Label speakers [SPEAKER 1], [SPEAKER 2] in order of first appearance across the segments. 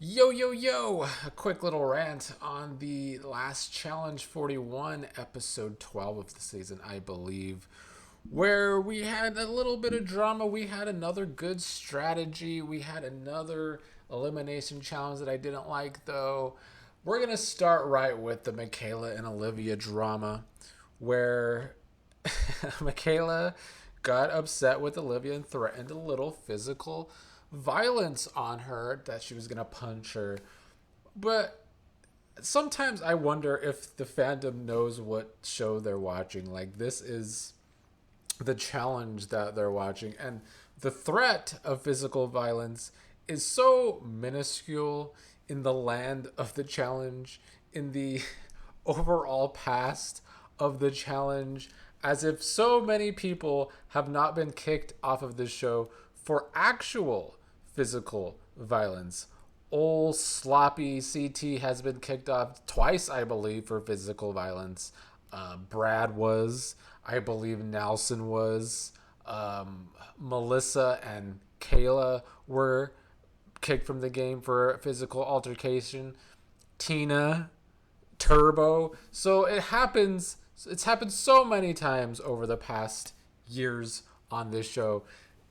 [SPEAKER 1] Yo, yo, yo! A quick little rant on the last Challenge 41, episode 12 of the season, I believe, where we had a little bit of drama. We had another good strategy. We had another elimination challenge that I didn't like, though. We're going to start right with the Michaela and Olivia drama, where Michaela got upset with Olivia and threatened a little physical violence on her, that she was going to punch her. But sometimes I wonder if the fandom knows what show they're watching. Like, this is the challenge that they're watching. And the threat of physical violence is so minuscule in the land of the challenge, in the overall past of the challenge, as if so many people have not been kicked off of this show for actual physical violence. Old sloppy CT has been kicked off twice, I believe, for physical violence. Brad was, I believe Nelson was, Melissa and Kayla were kicked from the game for physical altercation. Tina, Turbo. So it happens. It's happened so many times over the past years on this show.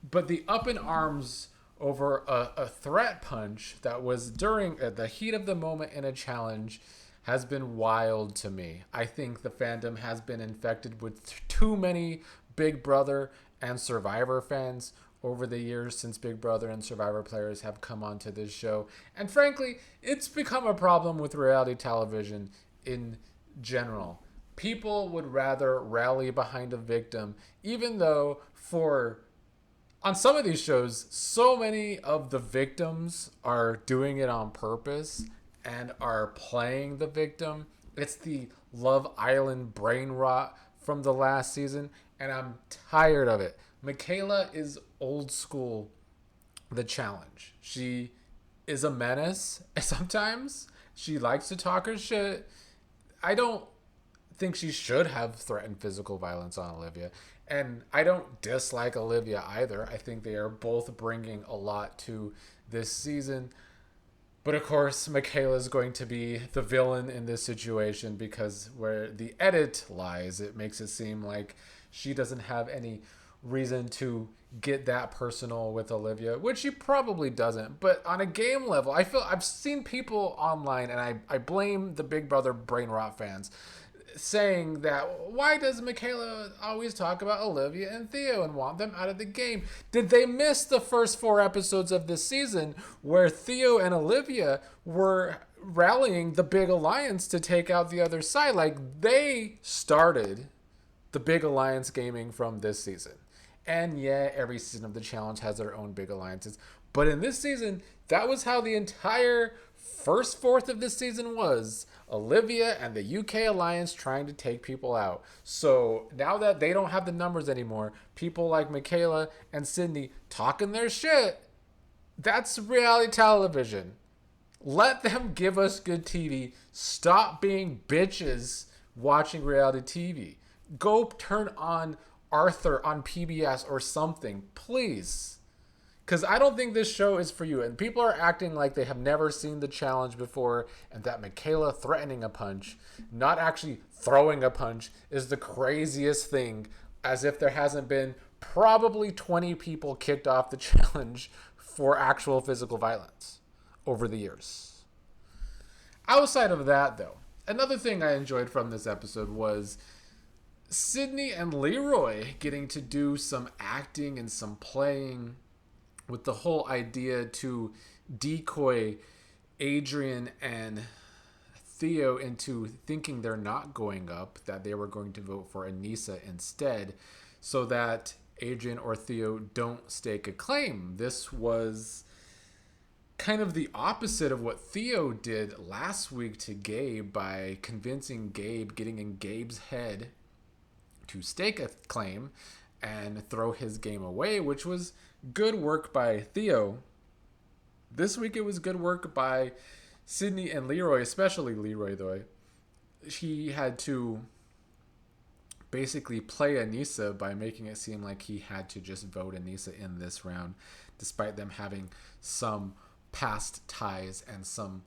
[SPEAKER 1] But the up in arms over a threat punch that was during the heat of the moment in a challenge has been wild to me. I think the fandom has been infected with too many Big Brother and Survivor fans over the years since Big Brother and Survivor players have come onto this show. And frankly, it's become a problem with reality television in general. People would rather rally behind a victim, even though for on some of these shows, so many of the victims are doing it on purpose and are playing the victim. It's the Love Island brain rot from the last season, and I'm tired of it. Michaela is old school, the challenge. She is a menace sometimes. She likes to talk her shit. I don't think she should have threatened physical violence on Olivia. And I don't dislike Olivia either. I think they are both bringing a lot to this season. But of course, Michaela is going to be the villain in this situation because where the edit lies, it makes it seem like she doesn't have any reason to get that personal with Olivia, which she probably doesn't. But on a game level, I've seen people online, and I blame the Big Brother brain rot fans, saying that why does Michaela always talk about Olivia and Theo and want them out of the game? Did they miss the first 4 episodes of this season where Theo and Olivia were rallying the big alliance to take out the other side? Like, they started the big alliance gaming from this season. And yeah, every season of the challenge has their own big alliances. But in this season, that was how the entire first fourth of this season was. Olivia and the UK Alliance trying to take people out. So now that they don't have the numbers anymore, people like Michaela and Sydney talking their shit, that's reality television. Let them give us good TV. Stop being bitches watching reality TV. Go turn on Arthur on PBS or something, please. Because I don't think this show is for you. And people are acting like they have never seen the challenge before, and that Michaela threatening a punch, not actually throwing a punch, is the craziest thing, as if there hasn't been probably 20 people kicked off the challenge for actual physical violence over the years. Outside of that, though, another thing I enjoyed from this episode was Sydney and Leroy getting to do some acting and some playing with the whole idea to decoy Adrian and Theo into thinking they're not going up, that they were going to vote for Aneesa instead, so that Adrian or Theo don't stake a claim. This was kind of the opposite of what Theo did last week to Gabe by convincing Gabe, getting in Gabe's head to stake a claim and throw his game away, which was good work by Theo. This week it was good work by Sydney and Leroy, especially Leroy, though. He had to basically play Aneesa by making it seem like he had to just vote Aneesa in this round, despite them having some past ties and some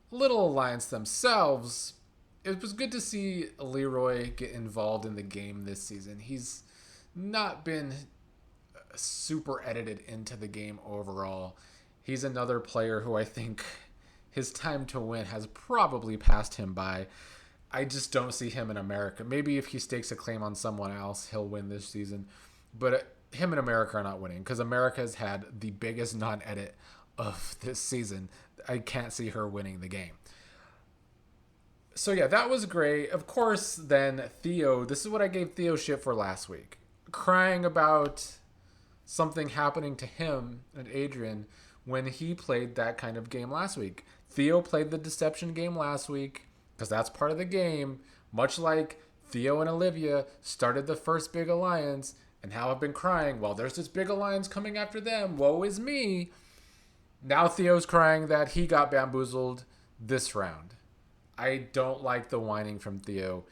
[SPEAKER 1] little alliance themselves. It was good to see Leroy get involved in the game this season. He's not been super edited into the game overall. He's another player who I think his time to win has probably passed him by. I just don't see him in America. Maybe if he stakes a claim on someone else, he'll win this season. But him and America are not winning because America has had the biggest non-edit of this season. I can't see her winning the game. So yeah, that was great. Of course, then Theo, this is what I gave Theo shit for last week. Crying about something happening to him and Adrian when he played that kind of game last week. Theo played the deception game last week because that's part of the game, much like Theo and Olivia started the first big alliance and now have been crying, well, there's this big alliance coming after them, woe is me. Now Theo's crying that he got bamboozled this round. I don't like the whining from Theo.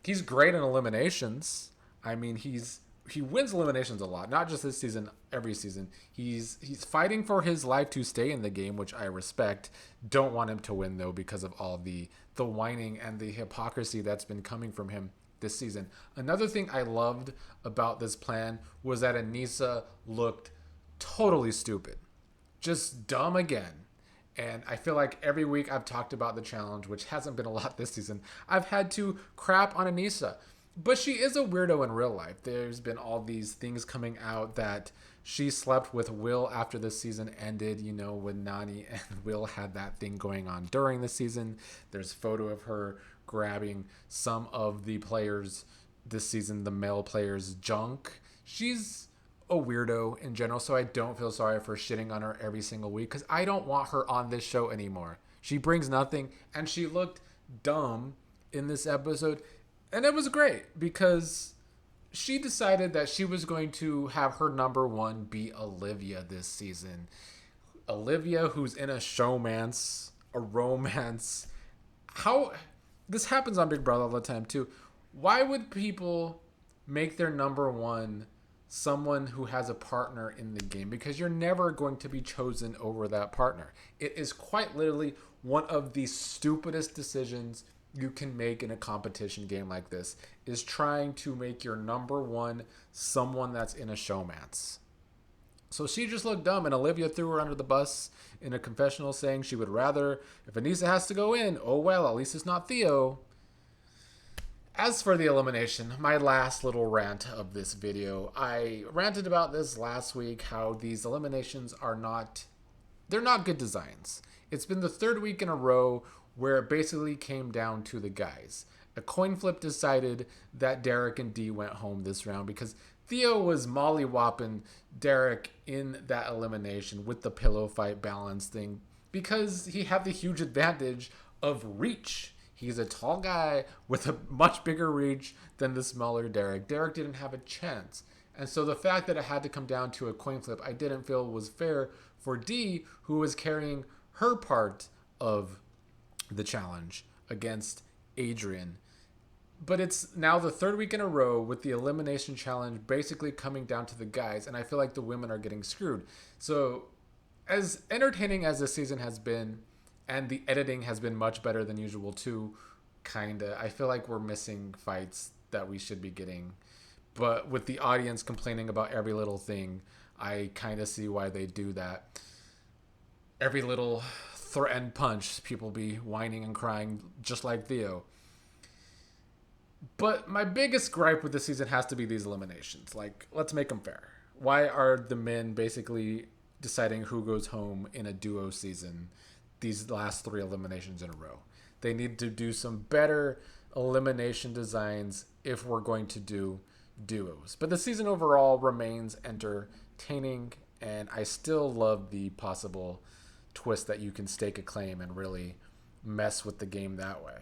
[SPEAKER 1] He's great in eliminations. I mean, he wins eliminations a lot, not just this season, every season. He's fighting for his life to stay in the game, which I respect. Don't want him to win though because of all the whining and the hypocrisy that's been coming from him this season. Another thing I loved about this plan was that Aneesa looked totally stupid. Just dumb again. And I feel like every week I've talked about the challenge, which hasn't been a lot this season. I've had to crap on Aneesa. But she is a weirdo in real life. There's been all these things coming out that she slept with Will after the season ended, when Nani and Will had that thing going on during the season. There's a photo of her grabbing some of the players this season, the male players' junk. She's a weirdo in general, so I don't feel sorry for shitting on her every single week because I don't want her on this show anymore. She brings nothing, and she looked dumb in this episode. And it was great because she decided that she was going to have her number one be Olivia this season. Olivia, who's in a showmance, a romance. How this happens on Big Brother all the time too. Why would people make their number one someone who has a partner in the game? Because you're never going to be chosen over that partner. It is quite literally one of the stupidest decisions you can make in a competition game like this, is trying to make your number one someone that's in a showmance. So she just looked dumb, and Olivia threw her under the bus in a confessional saying she would rather, if Aneesa has to go in, oh well, at least it's not Theo. As for the elimination, my last little rant of this video, I ranted about this last week, how these eliminations they're not good designs. It's been the third week in a row where it basically came down to the guys. A coin flip decided that Derek and Dee went home this round because Theo was molly-whopping Derek in that elimination with the pillow fight balance thing because he had the huge advantage of reach. He's a tall guy with a much bigger reach than the smaller Derek. Derek didn't have a chance. And so the fact that it had to come down to a coin flip, I didn't feel was fair for Dee, who was carrying her part of the challenge against Adrian. But it's now the third week in a row with the elimination challenge basically coming down to the guys, and I feel like the women are getting screwed. So as entertaining as this season has been, and the editing has been much better than usual too, kinda, I feel like we're missing fights that we should be getting. But with the audience complaining about every little thing, I kind of see why they do that. Every little threatened punch, people be whining and crying just like Theo. But my biggest gripe with this season has to be these eliminations. Like, let's make them fair. Why are the men basically deciding who goes home in a duo season these last three eliminations in a row? They need to do some better elimination designs if we're going to do duos. But the season overall remains entertaining, and I still love the possible twist that you can stake a claim and really mess with the game that way.